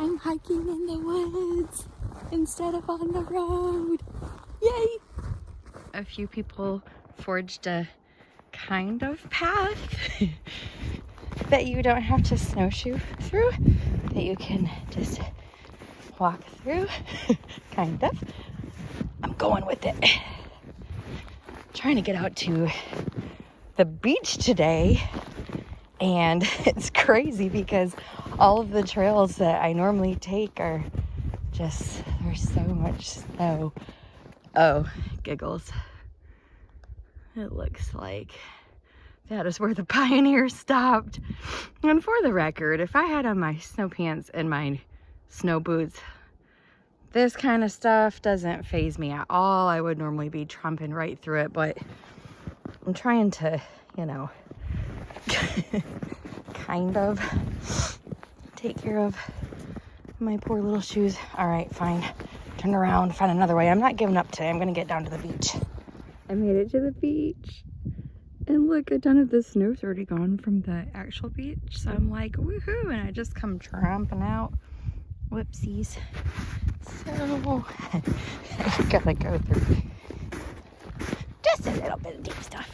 I'm hiking in the woods instead of on the road. Yay! A few people forged a kind of path that you don't have to snowshoe through, that you can just walk through, kind of. I'm going with it. Trying to get out to the beach today, and it's crazy because all of the trails that I normally take are just, there's so much snow. Oh, giggles. It looks like that is where the Pioneers stopped. And for the record, if I had on my snow pants and my snow boots, this kind of stuff doesn't faze me at all. I would normally be tromping right through it, but I'm trying to, you know, kind of take care of my poor little shoes. All right, fine. Turn around, find another way. I'm not giving up today. I'm gonna get down to the beach. I made it to the beach. And look, a ton of the snow's already gone from the actual beach. So I'm like, woohoo, and I just come tromping out. Whoopsies. So, I gotta go through just a little bit of deep stuff.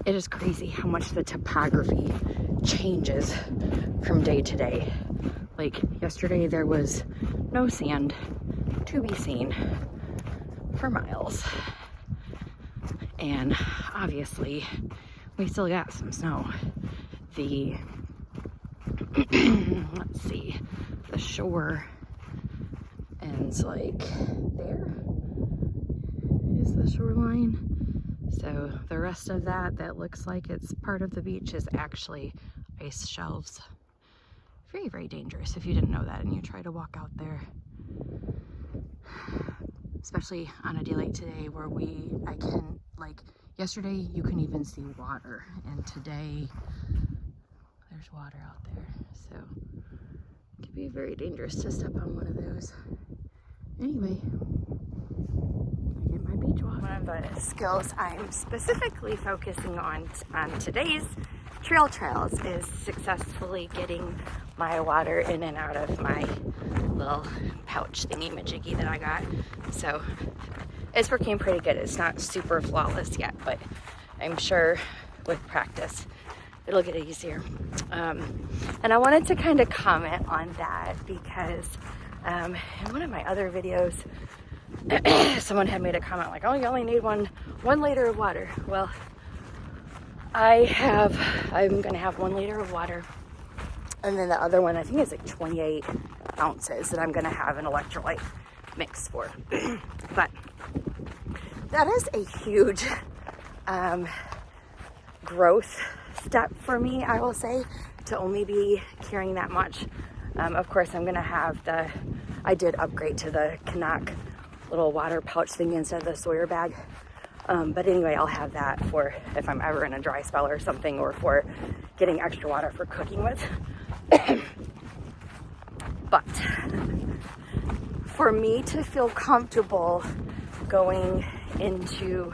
It is crazy how much the topography changes from day to day. Like yesterday there was no sand to be seen for miles. And obviously we still got some snow. The, let's see, the shore ends like there is the shoreline. So the rest of that looks like it's part of the beach is actually ice shelves. Very, very dangerous if you didn't know that and you try to walk out there. Especially on a day like today where I can, like, yesterday you couldn't even see water, and today there's water out there. So it can be very dangerous to step on one of those. Anyway, I get my beach walk. One of the skills I'm specifically focusing on today's trails is successfully getting my water in and out of my little pouch thingy-majiggy that I got. So it's working pretty good. It's not super flawless yet, but I'm sure with practice it'll get easier. And I wanted to kind of comment on that because in one of my other videos someone had made a comment like, oh, you only need one liter of water. Well, I'm gonna have 1 liter of water, and then the other one, I think it's like 28 ounces that I'm gonna have an electrolyte mix for. But that is a huge growth step for me, I will say, to only be carrying that much. Of course, I'm gonna have I did upgrade to the Canuck little water pouch thing instead of the Sawyer bag. But anyway, I'll have that for if I'm ever in a dry spell or something, or for getting extra water for cooking with. But for me to feel comfortable going into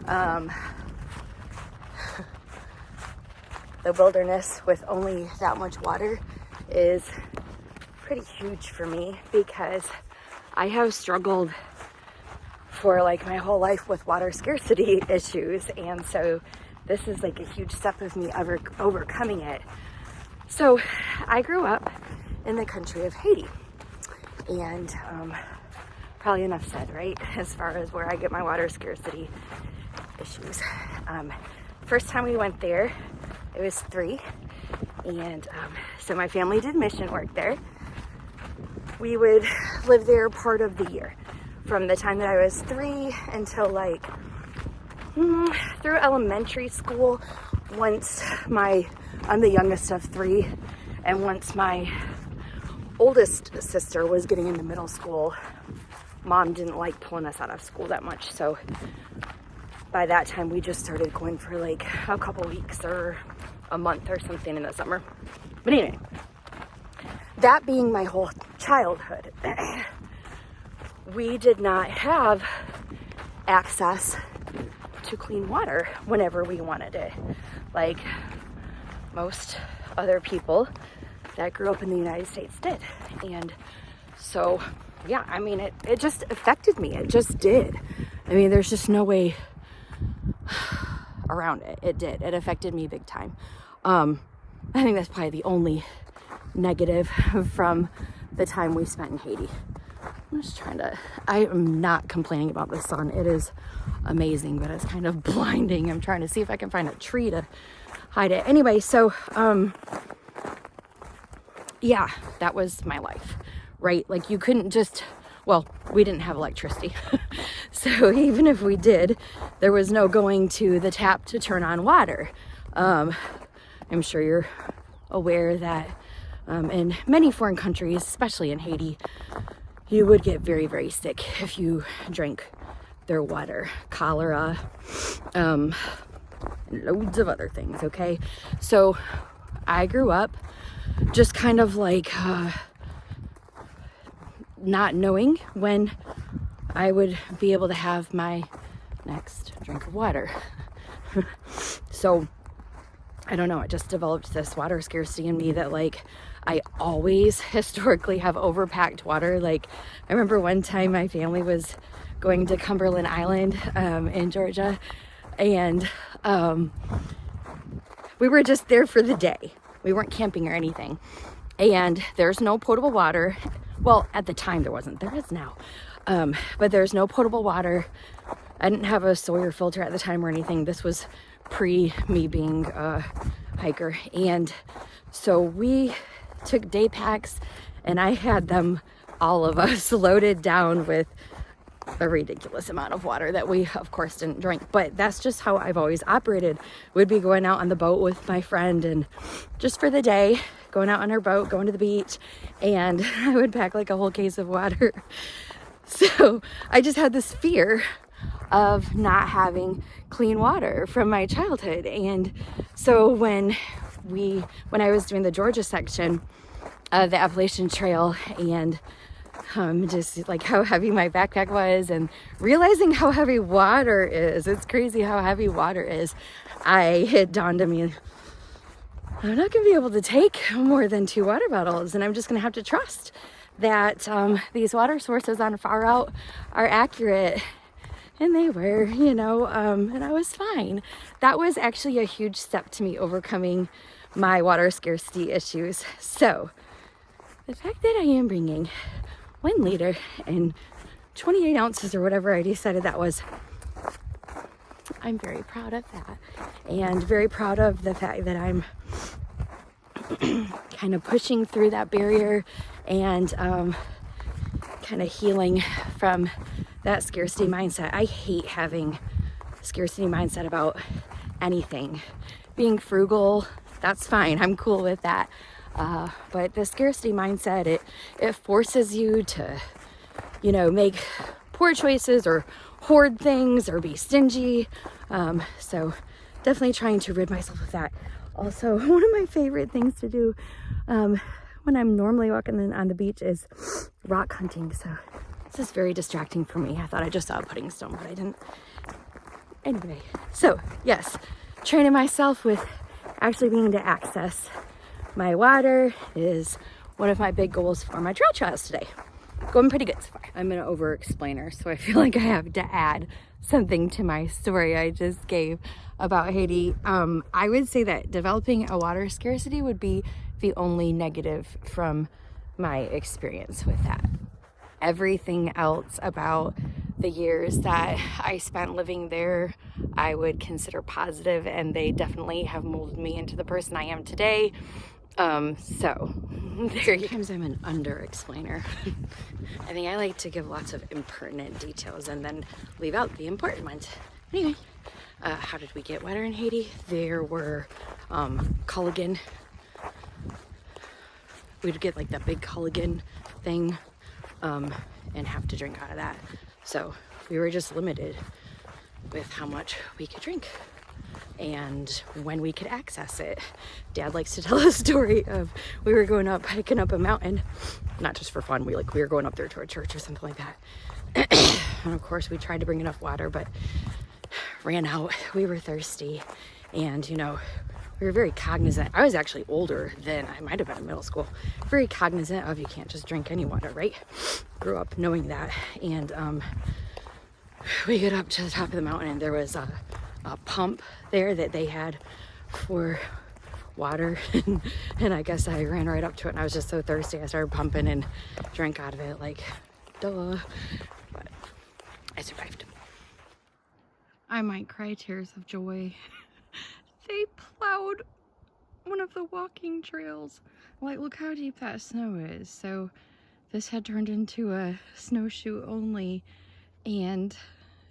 the wilderness with only that much water is pretty huge for me, because I have struggled for like my whole life with water scarcity issues, and so this is like a huge step of me overcoming it. So I grew up in the country of Haiti, and probably enough said, right, as far as where I get my water scarcity issues. First time we went there, I was 3, and so my family did mission work there. We would live there part of the year, from the time that I was 3 until like through elementary school. Once I'm the youngest of 3, and once my oldest sister was getting into middle school, Mom didn't like pulling us out of school that much, so by that time we just started going for like a couple weeks or a month or something in the summer. But anyway, that being my whole childhood, we did not have access to clean water whenever we wanted it. Like most other people, that grew up in the United States did. And so, yeah, I mean, it just affected me. It just did. I mean, there's just no way around it. It did. It affected me big time. I think that's probably the only negative from the time we spent in Haiti. I'm just I am not complaining about the sun. It is amazing, but it's kind of blinding. I'm trying to see if I can find a tree to hide it. Anyway, so, yeah, that was my life, right? Like, you couldn't just, well, we didn't have electricity. So even if we did, there was no going to the tap to turn on water. I'm sure you're aware that in many foreign countries, especially in Haiti, you would get very, very sick if you drank their water. Cholera, and loads of other things, okay? So I grew up just kind of like not knowing when I would be able to have my next drink of water. So I don't know, it just developed this water scarcity in me that, like, I always historically have overpacked water. Like, I remember one time my family was going to Cumberland Island in Georgia, and we were just there for the day. We weren't camping or anything. And there's no potable water. Well, at the time there wasn't. There is now. But there's no potable water. I didn't have a Sawyer filter at the time or anything. This was pre me being a hiker. And so we took day packs, and I had them, all of us, loaded down with a ridiculous amount of water that we of course didn't drink. But that's just how I've always operated. We'd be going out on the boat with my friend, and just for the day, going out on our boat, going to the beach, and I would pack like a whole case of water. So I just had this fear of not having clean water from my childhood. And so when I was doing the Georgia section of the Appalachian Trail, and just like how heavy my backpack was, and realizing how heavy water is, it's crazy how heavy water is, it dawned on me, I'm not going to be able to take more than 2 water bottles, and I'm just going to have to trust that these water sources on far out are accurate. And they were, and I was fine. That was actually a huge step to me overcoming my water scarcity issues. So the fact that I am bringing 1 liter and 28 ounces or whatever I decided that was, I'm very proud of that, and very proud of the fact that I'm kind of pushing through that barrier and kind of healing from that scarcity mindset. I hate having scarcity mindset about anything. Being frugal, that's fine. I'm cool with that. But the scarcity mindset, it forces you to, make poor choices or hoard things or be stingy. So definitely trying to rid myself of that. Also, one of my favorite things to do when I'm normally walking on the beach is rock hunting. So this is very distracting for me. I thought I just saw a pudding stone, but I didn't. Anyway, so yes, training myself with actually being able to access my water is one of my big goals for my trail trials today. Going pretty good so far. I'm an over-explainer, so I feel like I have to add something to my story I just gave about Haiti. I would say that developing a water scarcity would be the only negative from my experience with that. Everything else about the years that I spent living there, I would consider positive, and they definitely have molded me into the person I am today. So sometimes I'm an under-explainer. I think I like to give lots of impertinent details and then leave out the important ones. Anyway, how did we get water in Haiti? There were Culligan. We'd get like that big Culligan thing and have to drink out of that. So we were just limited with how much we could drink and when we could access it. Dad likes to tell a story of we were going up, hiking up a mountain, not just for fun. We were going up there to a church or something like that. And of course we tried to bring enough water, but ran out. We were thirsty, and we we were very cognizant. I was actually older then. I might have been in middle school. Very cognizant of you can't just drink any water, right? Grew up knowing that. And we get up to the top of the mountain, and there was a pump there that they had for water. And I guess I ran right up to it, and I was just so thirsty. I started pumping and drank out of it, like, duh. But I survived. I might cry tears of joy. They plowed one of the walking trails. Like, look how deep that snow is. So this had turned into a snowshoe only, and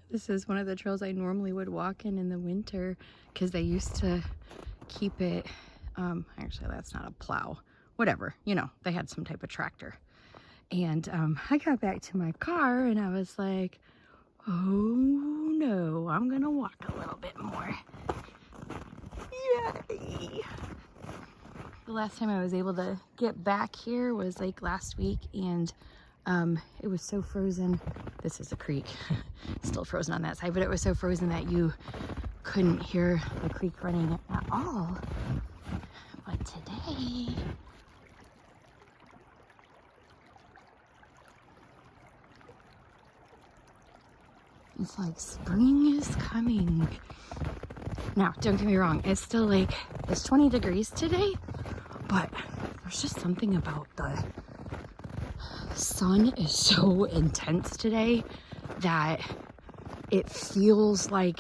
this is one of the trails I normally would walk in the winter, because they used to keep it, actually that's not a plow, whatever, you know, they had some type of tractor. And I got back to my car and I was like, oh no, I'm gonna walk a little bit more. Yay! The last time I was able to get back here was like last week, and it was so frozen. This is a creek, still frozen on that side, but it was so frozen that you couldn't hear the creek running at all. But today, it's like spring is coming. Now, don't get me wrong, it's still like, it's 20 degrees today, but there's just something about the sun is so intense today that it feels like,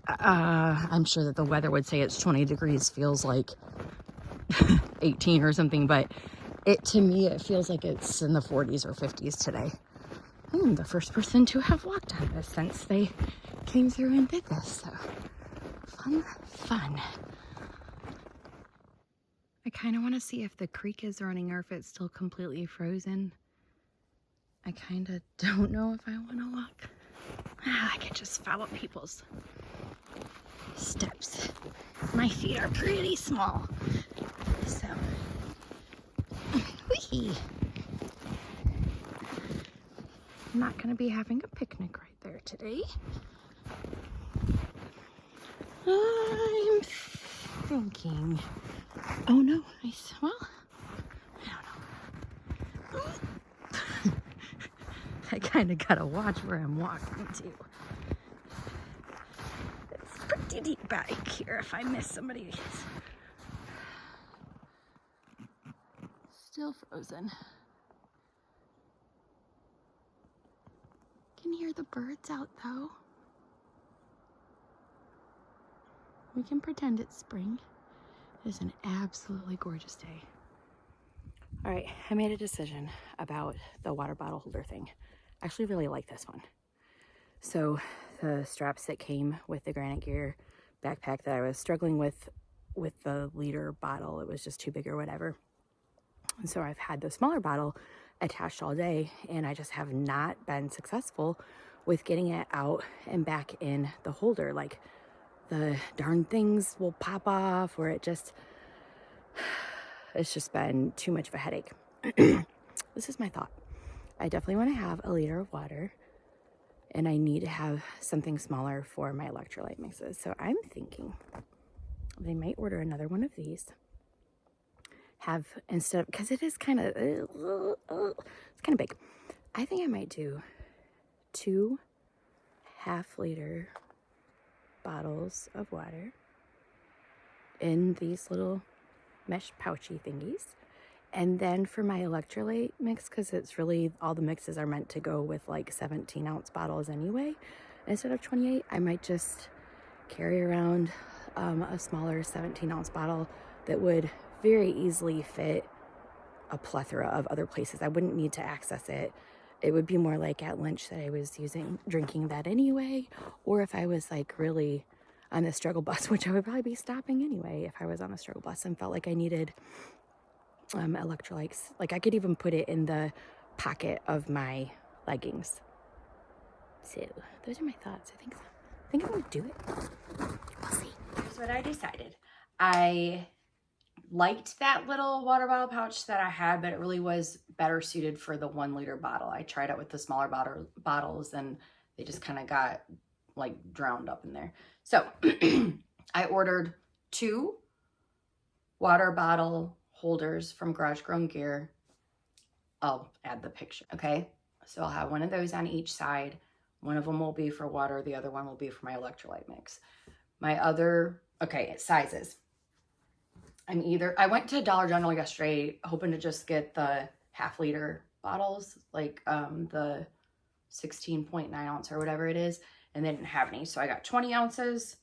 I'm sure that the weather would say it's 20 degrees, feels like 18 or something, but to me, it feels like it's in the 40s or 50s today. I'm the first person to have walked on this since they came through and did this, so fun. I kind of want to see if the creek is running or if it's still completely frozen. I kind of don't know if I want to walk. I could just follow people's steps. My feet are pretty small, so whee! I'm not going to be having a picnic right there today. I'm thinking, oh no, well, I don't know. I kind of got to watch where I'm walking to. It's pretty deep back here if I miss somebody. Still frozen. Can hear the birds out though. We can pretend it's spring. It is an absolutely gorgeous day. All right, I made a decision about the water bottle holder thing. I actually really like this one. So the straps that came with the Granite Gear backpack that I was struggling with the liter bottle, it was just too big or whatever. And so I've had the smaller bottle attached all day, and I just have not been successful with getting it out and back in the holder. Like, the darn things will pop off, or it's just been too much of a headache. This is my thought. I definitely want to have a liter of water, and I need to have something smaller for my electrolyte mixes. So I'm thinking they might order another one of these. Have, instead of, because it is kind of, it's kind of big. I think I might do 2 half-liter bottles of water in these little mesh pouchy thingies. And then for my electrolyte mix, because it's really, all the mixes are meant to go with like 17-ounce bottles anyway, instead of 28, I might just carry around a smaller 17-ounce bottle that would very easily fit a plethora of other places. I wouldn't need to access it. It would be more like at lunch that I was drinking that anyway, or if I was like really on the struggle bus, which I would probably be stopping anyway if I was on the struggle bus and felt like I needed electrolytes. Like, I could even put it in the pocket of my leggings. So those are my thoughts. I think I'm gonna do it. We'll see. Here's what I decided. I liked that little water bottle pouch that I had, but it really was better suited for the 1 liter bottle. I tried it with the smaller bottles and they just kind of got like drowned up in there. So I ordered 2 water bottle holders from Garage Grown Gear. I'll add the picture, okay? So I'll have one of those on each side. One of them will be for water. The other one will be for my electrolyte mix. My other, okay, sizes. I went to Dollar General yesterday hoping to just get the half-liter bottles, like the 16.9 ounce or whatever it is, and they didn't have any. So I got 20 ounces.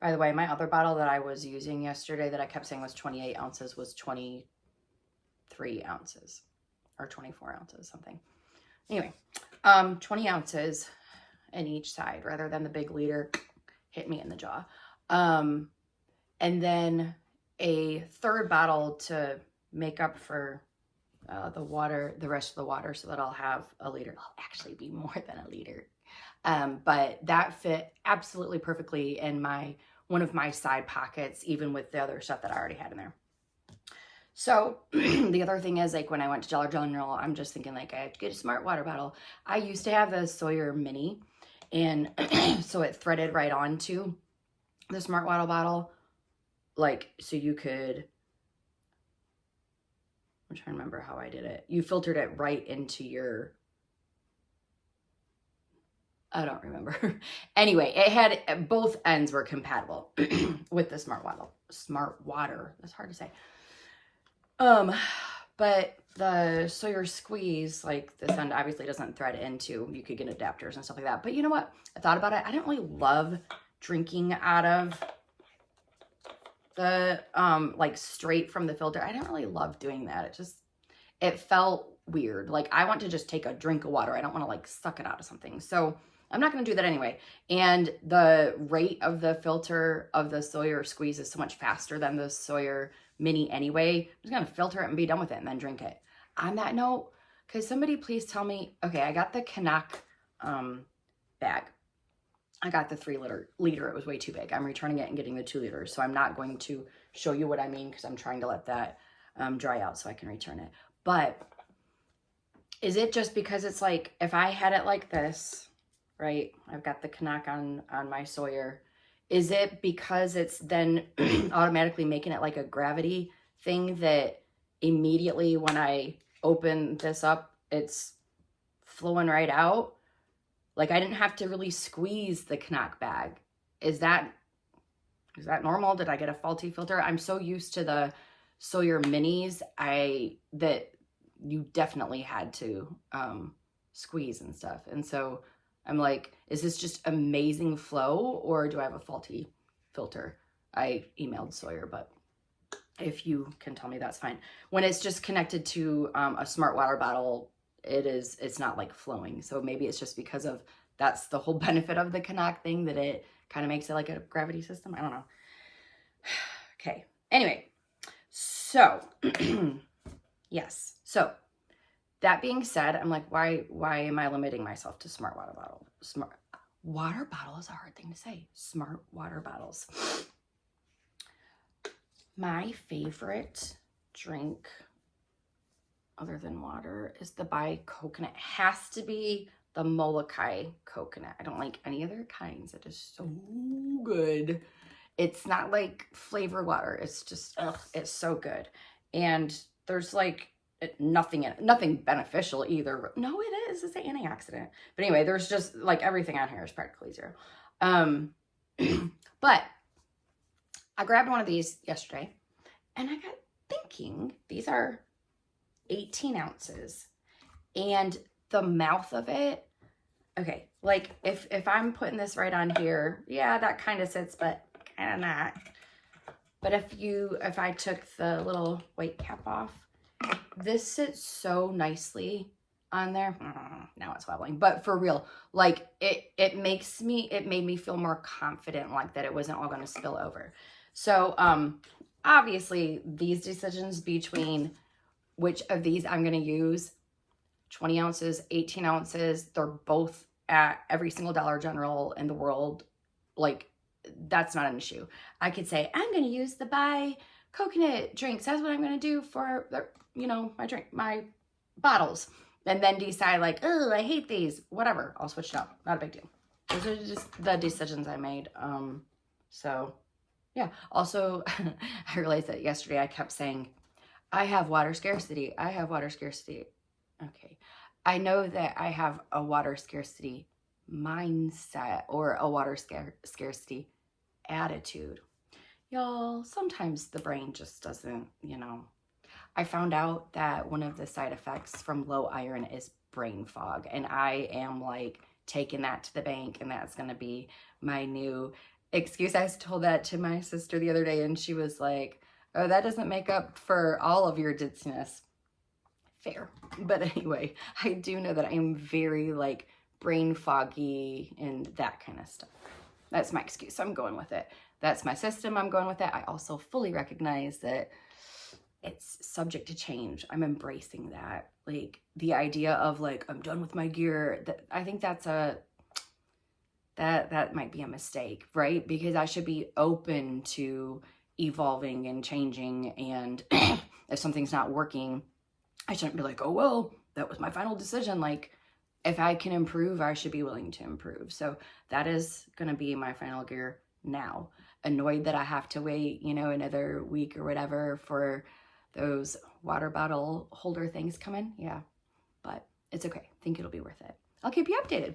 By the way, my other bottle that I was using yesterday that I kept saying was 28 ounces was 23 ounces or 24 ounces, something. Anyway, 20 ounces in each side rather than the big liter hit me in the jaw. And then a third bottle to make up for the rest of the water, so that I'll have a liter. It'll actually be more than a liter. But that fit absolutely perfectly in one of my side pockets, even with the other stuff that I already had in there. So the other thing is, like, when I went to Dollar General, I'm just thinking, like, I have to get a smart water bottle. I used to have the Sawyer Mini, and so it threaded right onto the smart water bottle, like, so you could, I'm trying to remember how I did it. You filtered it right into your, I don't remember. Anyway, it had, both ends were compatible with the smart water. That's hard to say. But the Sawyer Squeeze, like, this end obviously doesn't thread into, you could get adapters and stuff like that. But you know what? I thought about it. I don't really love drinking out of the, like, straight from the filter. I don't really love doing that. It felt weird. Like, I want to just take a drink of water. I don't want to, like, suck it out of something. So I'm not going to do that anyway. And the rate of the filter of the Sawyer Squeeze is so much faster than the Sawyer Mini anyway. I'm just going to filter it and be done with it and then drink it. On that note, could somebody please tell me, okay, I got the Canuck bag. I got the 3 liter. It was way too big. I'm returning it and getting the 2 liters. So I'm not going to show you what I mean, because I'm trying to let that dry out so I can return it. But is it just because it's like, if I had it like this, right? I've got the Canuck on my Sawyer. Is it because it's then automatically making it like a gravity thing that immediately when I open this up, it's flowing right out? Like, I didn't have to really squeeze the Canuck bag. Is that normal? Did I get a faulty filter? I'm so used to the Sawyer Minis that you definitely had to squeeze and stuff. And so I'm like, is this just amazing flow, or do I have a faulty filter? I emailed Sawyer, but if you can tell me, that's fine. When it's just connected to a smart water bottle, it's not like flowing. So maybe it's just because of, that's the whole benefit of the Canuck thing, that it kind of makes it like a gravity system. I don't know. Okay. Anyway, so yes. So that being said, I'm like, why am I limiting myself to smart water bottle? Smart water bottle is a hard thing to say. Smart water bottles. My favorite drink, other than water, is the Bai coconut. It has to be the Molokai coconut. I don't like any other kinds. It is so good. It's not like flavored water. It's just, it's so good. And there's like nothing in it, nothing beneficial either. No, it is. It's an antioxidant. But anyway, there's just like everything on here is practically 0. But I grabbed one of these yesterday and I got thinking, these are 18 ounces, and the mouth of it, okay, like if I'm putting this right on here, yeah, that kind of sits, but kind of not. But if I took the little white cap off, this sits so nicely on there. Now it's wobbling, but for real, like it made me feel more confident, like that it wasn't all going to spill over. So obviously these decisions between which of these I'm going to use, 20 ounces, 18 ounces, they're both at every single Dollar General in the world. Like, that's not an issue. I could say, I'm going to use the Bai coconut drinks. That's what I'm going to do for, my bottles. And then decide like, oh, I hate these. Whatever. I'll switch it up. Not a big deal. Those are just the decisions I made. So Yeah. Also, I realized that yesterday I kept saying, I have water scarcity. I have water scarcity. Okay. I know that I have a water scarcity mindset or a water scarcity attitude. Y'all, sometimes the brain just doesn't, you know. I found out that one of the side effects from low iron is brain fog, and I am like taking that to the bank, and that's going to be my new excuse. I told that to my sister the other day, and she was like, oh, that doesn't make up for all of your ditziness. Fair. But anyway, I do know that I am very like brain foggy and that kind of stuff. That's my excuse. I'm going with it. That's my system. I'm going with it. I also fully recognize that it's subject to change. I'm embracing that. Like the idea of like, I'm done with my gear. That I think that's that might be a mistake, right? Because I should be open to evolving and changing. And if something's not working, I shouldn't be like, oh, well, that was my final decision. Like if I can improve, I should be willing to improve. So that is going to be my final gear now. Annoyed that I have to wait, you know, another week or whatever for those water bottle holder things coming. Yeah, but it's okay. I think it'll be worth it. I'll keep you updated.